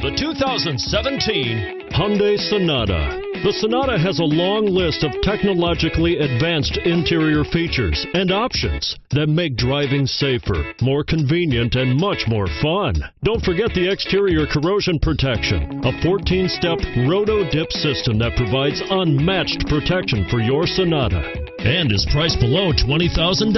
The 2017 Hyundai Sonata. The Sonata has a long list of technologically advanced interior features and options that make driving safer, more convenient, and much more fun. Don't forget the exterior corrosion protection, a 14-step roto-dip system that provides unmatched protection for your Sonata and is priced below $20,000.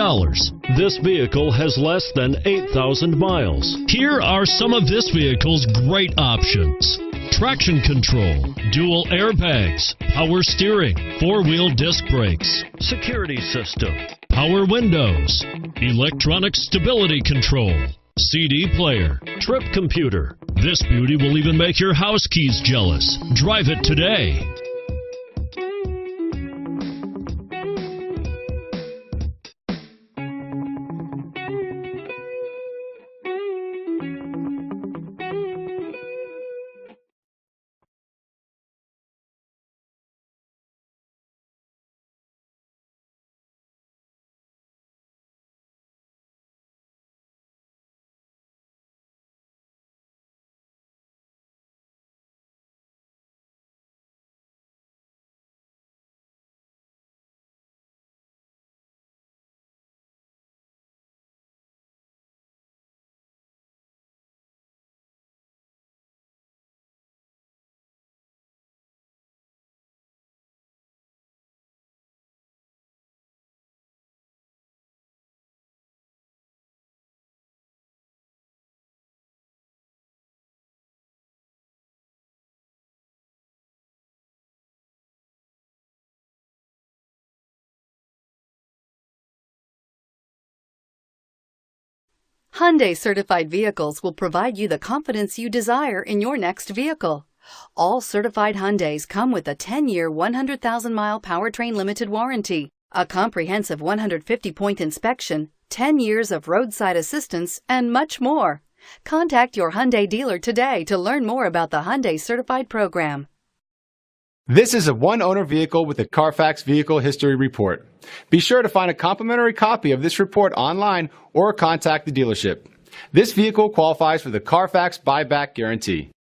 This vehicle has less than 8,000 miles. Here are some of this vehicle's great options: traction control, dual airbags, power steering, four-wheel disc brakes, security system, power windows, electronic stability control, CD player, trip computer. This beauty will even make your house keys jealous. Drive it today. Hyundai certified vehicles will provide you the confidence you desire in your next vehicle. All certified Hyundais come with a 10-year, 100,000-mile powertrain limited warranty, a comprehensive 150-point inspection, 10 years of roadside assistance, and much more. Contact your Hyundai dealer today to learn more about the Hyundai Certified program. This is a one-owner vehicle with a Carfax Vehicle History Report. Be sure to find a complimentary copy of this report online or contact the dealership. This vehicle qualifies for the Carfax Buyback Guarantee.